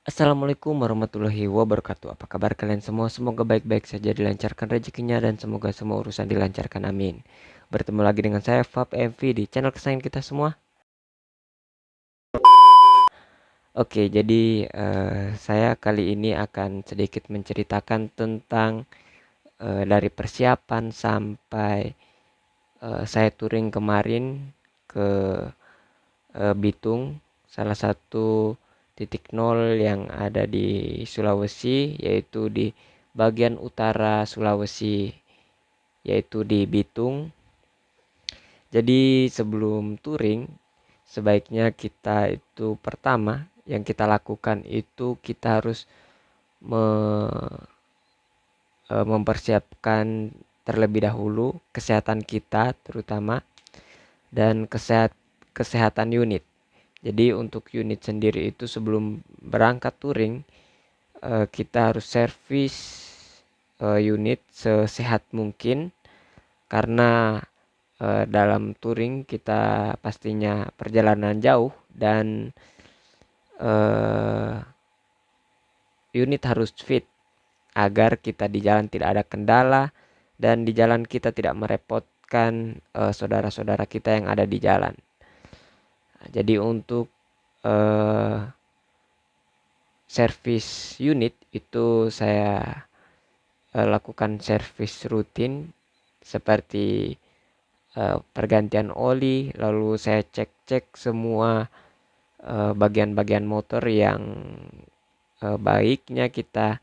Assalamualaikum warahmatullahi wabarakatuh. Apa kabar kalian semua? Semoga baik-baik saja, dilancarkan rezekinya dan semoga semua urusan dilancarkan. Amin. Bertemu lagi dengan saya Fab MV di channel kesayangan kita semua. Oke, jadi saya kali ini akan sedikit menceritakan tentang dari persiapan sampai saya touring kemarin ke Bitung, salah satu titik nol yang ada di Sulawesi, yaitu di bagian utara Sulawesi, yaitu di Bitung. Jadi sebelum touring, sebaiknya kita itu pertama yang kita lakukan itu kita harus me- mempersiapkan terlebih dahulu kesehatan kita terutama dan kesehatan unit. Jadi untuk unit sendiri itu sebelum berangkat touring, kita harus servis unit sesehat mungkin karena dalam touring kita pastinya perjalanan jauh dan eh, unit harus fit agar kita di jalan tidak ada kendala dan di jalan kita tidak merepotkan saudara-saudara kita yang ada di jalan. Nah, jadi untuk eh, servis unit itu saya lakukan servis rutin seperti pergantian oli, lalu saya cek-cek semua bagian-bagian motor yang baiknya kita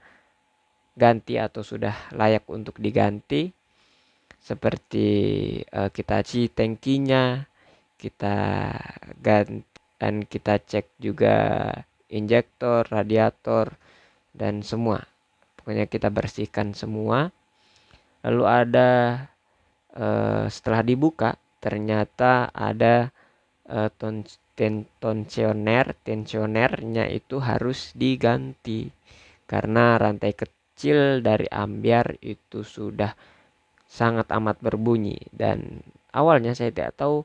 ganti atau sudah layak untuk diganti, seperti kita cuci tangkinya, kita ganti dan kita cek juga injektor, radiator dan semua. Pokoknya kita bersihkan semua. Lalu ada setelah dibuka ternyata ada tensionernya itu harus diganti karena rantai kecil dari ambiar itu sudah sangat amat berbunyi dan awalnya saya tidak tahu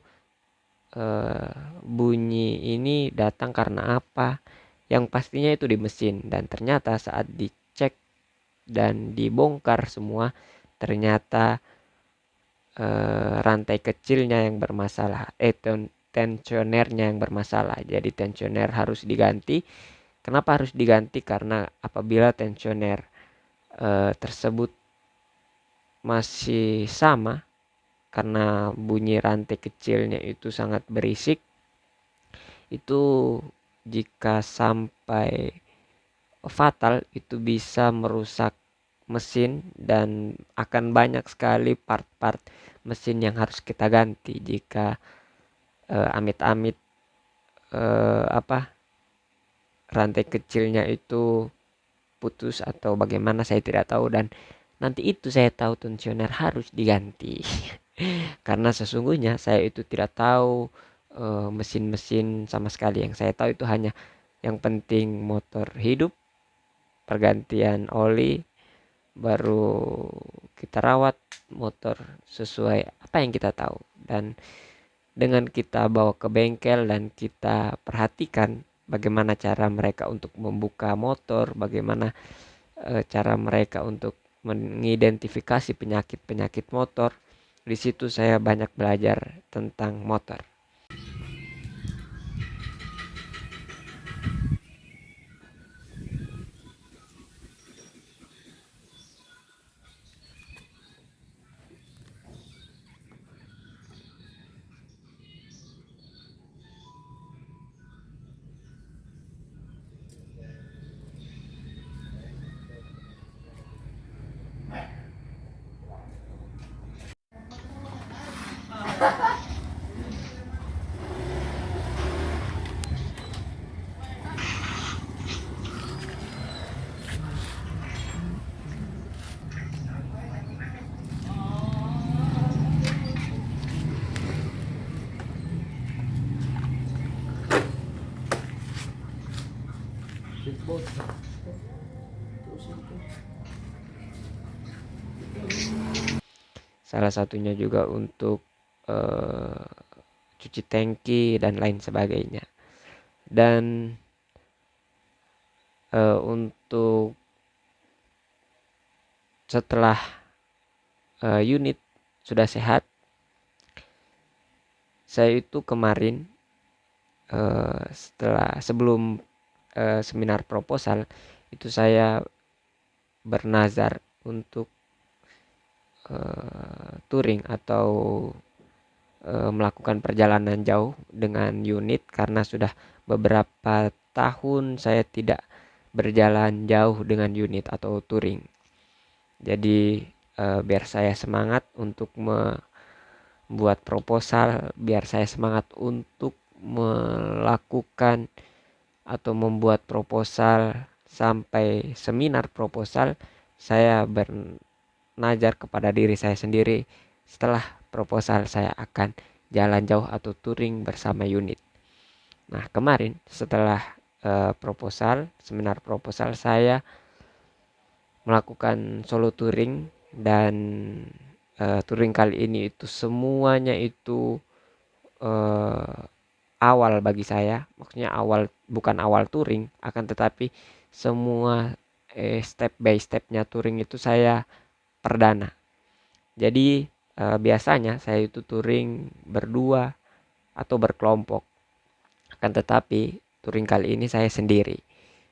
eh, bunyi ini datang karena apa. Yang pastinya itu di mesin dan ternyata saat dicek dan dibongkar semua ternyata rantai kecilnya yang bermasalah, tensionernya yang bermasalah. Jadi tensioner harus diganti. Kenapa harus diganti? Karena apabila tensioner tersebut masih sama, karena bunyi rantai kecilnya itu sangat berisik, itu jika sampai fatal itu bisa merusak mesin dan akan banyak sekali part-part mesin yang harus kita ganti jika amit-amit apa rantai kecilnya itu putus atau bagaimana saya tidak tahu dan nanti itu saya tahu tensioner harus diganti. Karena sesungguhnya saya itu tidak tahu mesin-mesin sama sekali. Yang saya tahu itu hanya yang penting motor hidup, pergantian oli, baru kita rawat motor sesuai apa yang kita tahu. Dan dengan kita bawa ke bengkel dan kita perhatikan bagaimana cara mereka untuk membuka motor, bagaimana cara mereka untuk mengidentifikasi penyakit-penyakit motor. Di situ saya banyak belajar tentang motor. Salah satunya juga untuk eh, cuci tangki dan lain sebagainya. Dan Untuk setelah unit sudah sehat, saya itu kemarin sebelum seminar proposal itu saya bernazar untuk touring atau melakukan perjalanan jauh dengan unit, karena sudah beberapa tahun saya tidak berjalan jauh dengan unit atau touring. Jadi biar saya semangat untuk membuat proposal, biar saya semangat untuk melakukan atau membuat proposal sampai seminar proposal, saya belajar kepada diri saya sendiri, setelah proposal saya akan jalan jauh atau touring bersama unit. Nah, kemarin setelah seminar proposal, saya melakukan solo touring, dan touring kali ini itu semuanya itu uh, awal bagi saya. Maksudnya awal, bukan awal touring, akan tetapi semua step by stepnya touring itu saya perdana. Jadi biasanya saya itu touring berdua atau berkelompok. Akan tetapi touring kali ini saya sendiri,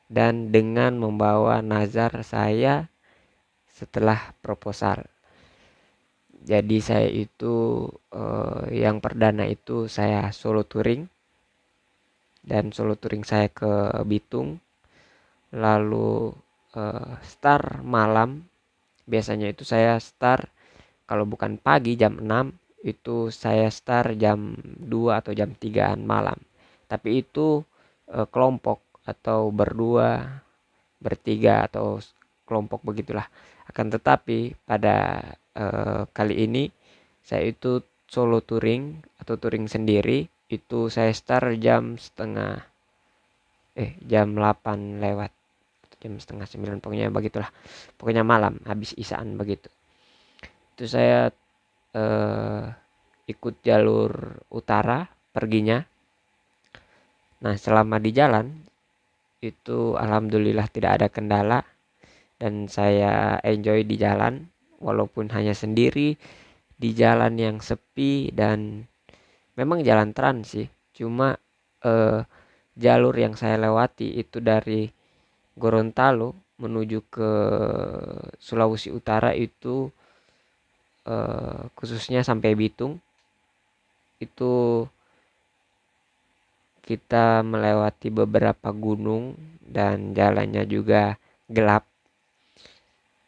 dan dengan membawa nazar saya setelah proposal. Jadi saya itu yang perdana itu saya solo touring, dan solo touring saya ke Bitung. Lalu start malam. Biasanya itu saya start, kalau bukan pagi jam 6, itu saya start jam 2 atau jam 3-an malam. Tapi itu kelompok atau berdua, bertiga, atau kelompok begitulah. Akan tetapi pada kali ini saya itu solo touring atau touring sendiri, itu saya start jam 8 lewat, jam setengah 9, pokoknya begitulah. Pokoknya malam habis isaan begitu. Itu saya eh, ikut jalur utara perginya. Nah, selama di jalan itu alhamdulillah tidak ada kendala, dan saya enjoy di jalan walaupun hanya sendiri di jalan yang sepi. Dan memang jalan trans sih, cuma eh, jalur yang saya lewati itu dari Gorontalo menuju ke Sulawesi Utara, itu khususnya sampai Bitung. Itu kita melewati beberapa gunung dan jalannya juga gelap,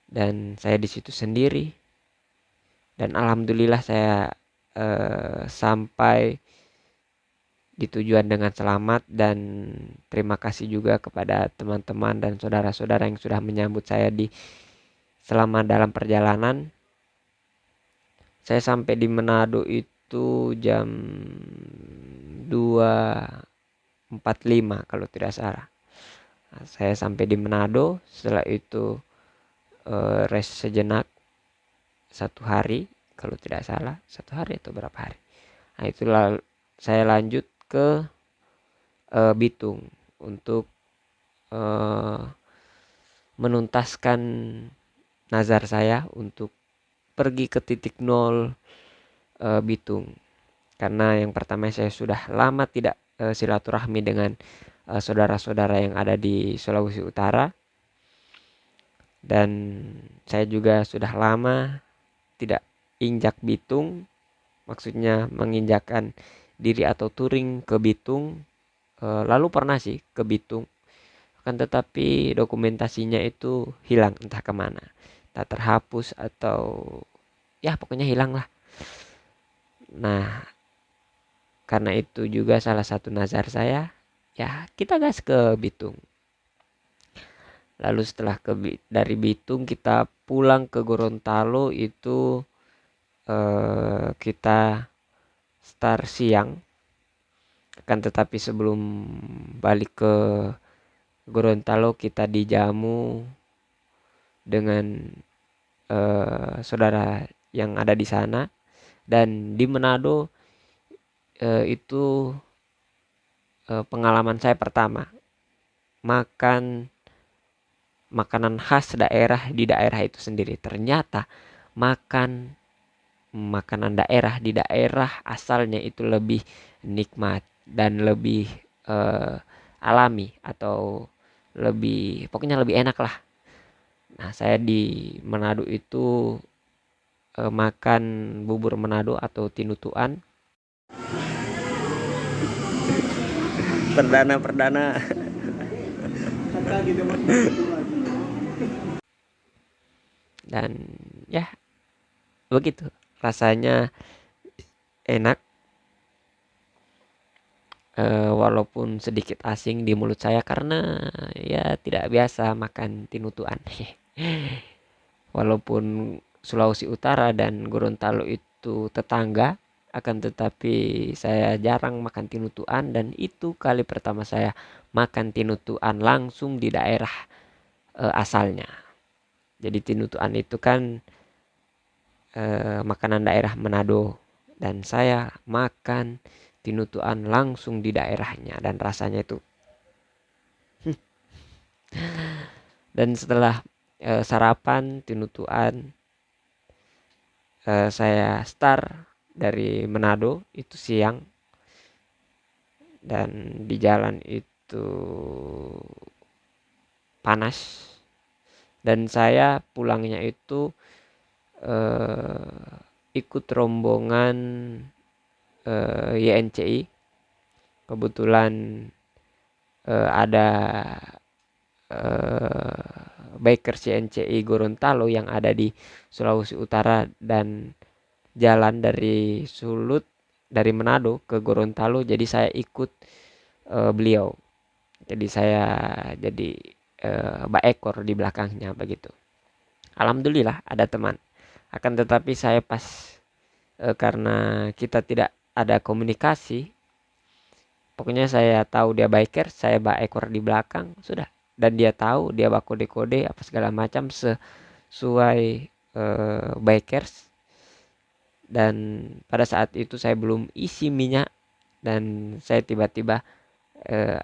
dan saya di situ sendiri. Dan alhamdulillah saya sampai di tujuan dengan selamat, dan terima kasih juga kepada teman-teman dan saudara-saudara yang sudah menyambut saya selama dalam perjalanan. Saya sampai di Manado itu jam 2.45 kalau tidak salah. Nah, saya sampai di Manado, setelah itu rest sejenak 1 hari kalau tidak salah, 1 hari atau berapa hari. Nah, itulah saya lanjut ke Bitung untuk uh, menuntaskan nazar saya untuk pergi ke titik nol Bitung. Karena yang pertama, saya sudah lama tidak silaturahmi dengan saudara-saudara yang ada di Sulawesi Utara, dan saya juga sudah lama tidak injak Bitung, maksudnya menginjakkan diri atau touring ke Bitung. Lalu pernah sih ke Bitung, akan tetapi dokumentasinya itu hilang entah kemana, tak terhapus atau ya pokoknya hilang lah. Nah, karena itu juga salah satu nazar saya, ya kita gas ke Bitung. Lalu setelah dari Bitung kita pulang ke Gorontalo, itu kita start siang. Akan tetapi sebelum balik ke Gorontalo, kita dijamu dengan saudara yang ada di sana. Dan di Manado itu pengalaman saya pertama makan makanan khas daerah di daerah itu sendiri. Ternyata makanan daerah di daerah asalnya itu lebih nikmat dan lebih eh, alami, atau pokoknya lebih enak lah. Nah, saya di Manado itu makan bubur Manado atau tinutuan. Perdana dan ya begitu, rasanya enak, walaupun sedikit asing di mulut saya karena ya tidak biasa makan tinutuan. Walaupun Sulawesi Utara dan Gorontalo itu tetangga, akan tetapi saya jarang makan tinutuan, dan itu kali pertama saya makan tinutuan langsung di daerah asalnya. Jadi tinutuan itu kan makanan daerah Manado, dan saya makan tinutuan langsung di daerahnya dan rasanya itu. Dan setelah sarapan tinutuan, saya start dari Manado itu siang, dan di jalan itu panas, dan saya pulangnya itu ikut rombongan YNCI. Kebetulan ada bikers YNCI Gorontalo yang ada di Sulawesi Utara, dan jalan dari Sulut, dari Manado ke Gorontalo, jadi saya ikut beliau. Jadi saya jadi ekor di belakangnya begitu. Alhamdulillah ada teman. Akan tetapi saya pas karena kita tidak ada komunikasi, pokoknya saya tahu dia biker, saya ekor di belakang, sudah. Dan dia tahu, dia bak kode-kode apa segala macam sesuai bikers. Dan pada saat itu saya belum isi minyak, dan saya tiba-tiba eh,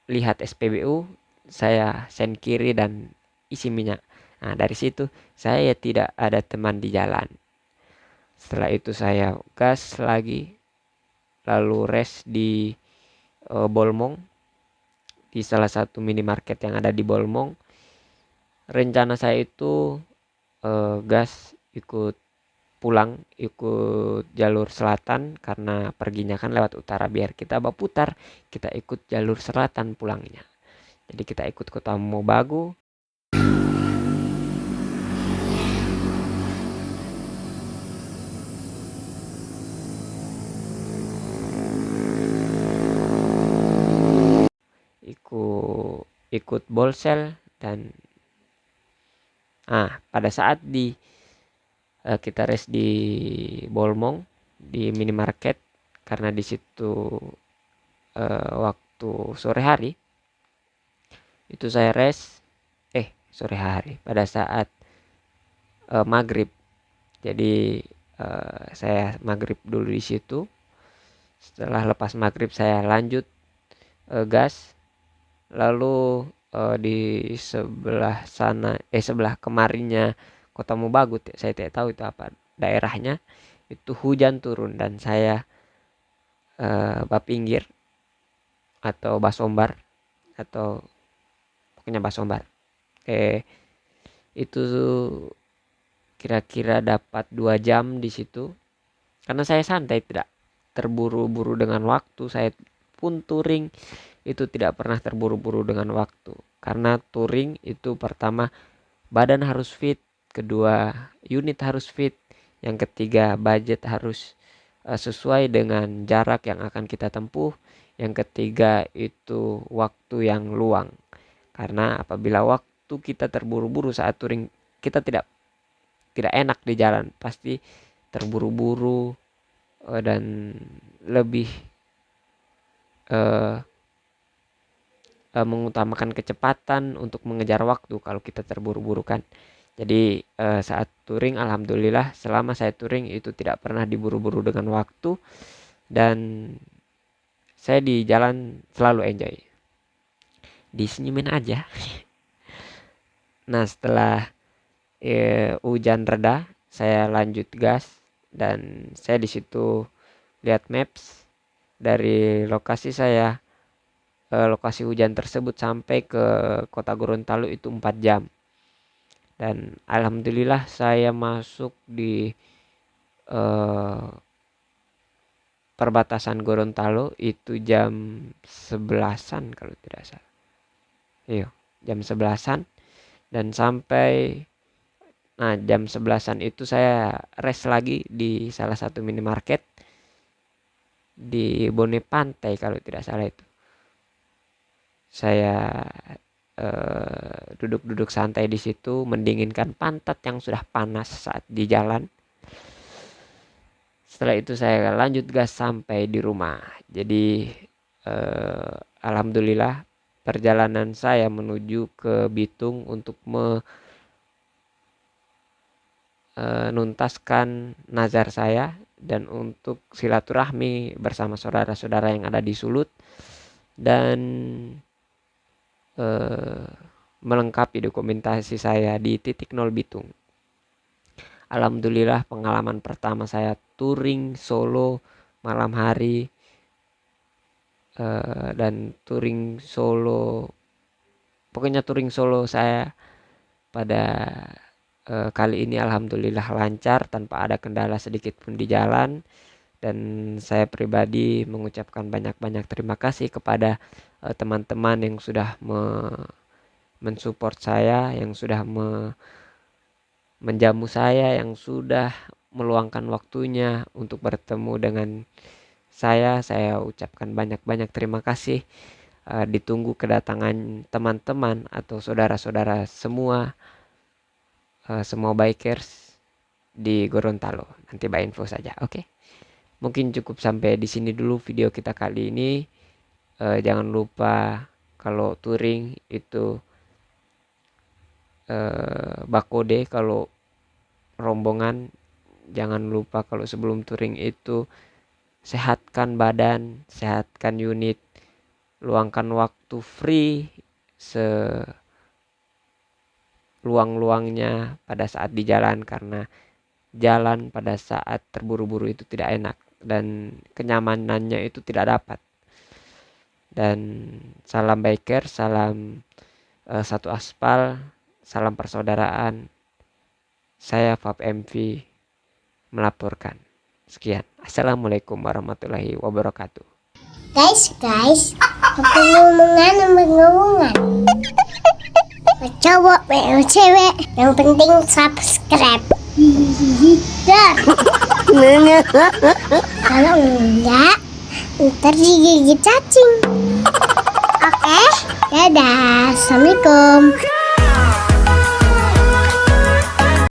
lihat SPBU, saya sen kiri dan isi minyak. Nah, dari situ saya tidak ada teman di jalan. Setelah itu saya gas lagi, lalu rest di Bolmong, di salah satu minimarket yang ada di Bolmong. Rencana saya itu gas ikut pulang, ikut jalur selatan karena perginya kan lewat utara, biar kita berputar, kita ikut jalur selatan pulangnya. Jadi kita ikut kota Mobagu. ikut Bolsel, dan pada saat kita rest di Bolmong di minimarket, karena di situ waktu sore hari itu saya rest, sore hari pada saat maghrib. Jadi saya maghrib dulu di situ. Setelah lepas maghrib saya lanjut gas. Lalu di sebelah sana, sebelah kemarinnya Kota Mobagu, saya tidak tahu itu apa daerahnya, itu hujan turun, dan saya bapinggir atau basombar, atau pokoknya basombar. Itu kira-kira dapat 2 jam di situ, karena saya santai, tidak terburu-buru dengan waktu. Saya pun touring itu tidak pernah terburu-buru dengan waktu, karena touring itu pertama badan harus fit, kedua unit harus fit, yang ketiga budget harus sesuai dengan jarak yang akan kita tempuh, yang ketiga itu waktu yang luang. Karena apabila waktu kita terburu-buru saat touring, kita tidak enak di jalan, pasti terburu-buru dan lebih uh, mengutamakan kecepatan untuk mengejar waktu kalau kita terburu-buru kan. Jadi saat touring, alhamdulillah selama saya touring itu tidak pernah diburu-buru dengan waktu, dan saya di jalan selalu enjoy, disenyumin aja. Nah, setelah hujan reda, saya lanjut gas dan saya di situ lihat maps dari lokasi hujan tersebut sampai ke kota Gorontalo itu 4 jam. Dan alhamdulillah saya masuk di eh, perbatasan Gorontalo itu jam 11-an kalau tidak salah. Iya, jam 11-an dan jam 11-an itu saya rest lagi di salah satu minimarket di Bone Pantai kalau tidak salah itu. Saya duduk-duduk santai di situ mendinginkan pantat yang sudah panas saat di jalan. Setelah itu saya lanjut gas sampai di rumah. Jadi alhamdulillah perjalanan saya menuju ke Bitung untuk menuntaskan nazar saya dan untuk silaturahmi bersama saudara-saudara yang ada di Sulut dan melengkapi dokumentasi saya di titik nol Bitung. Alhamdulillah pengalaman pertama saya touring solo malam hari dan touring solo, pokoknya touring solo saya pada kali ini alhamdulillah lancar tanpa ada kendala sedikit pun di jalan. Dan saya pribadi mengucapkan banyak-banyak terima kasih kepada teman-teman yang sudah mensupport saya, yang sudah menjamu saya, yang sudah meluangkan waktunya untuk bertemu dengan saya. Saya ucapkan banyak-banyak terima kasih. Ditunggu kedatangan teman-teman atau saudara-saudara semua bikers di Gorontalo. Nanti by info saja, oke? Mungkin cukup sampai di sini dulu video kita kali ini. Jangan lupa kalau touring itu bakode, kalau rombongan jangan lupa kalau sebelum touring itu sehatkan badan, sehatkan unit, luangkan waktu free seluang-luangnya pada saat di jalan, karena jalan pada saat terburu-buru itu tidak enak dan kenyamanannya itu tidak dapat. Dan salam biker, salam satu aspal, salam persaudaraan. Saya Fab MV melaporkan. Sekian. Assalamualaikum warahmatullahi wabarakatuh. Guys, ngomong-ngomongan. Cowok, cewek, yang penting subscribe. Dar. Kalau enggak, ntar digigit cacing. Oke, dadah. Assalamualaikum.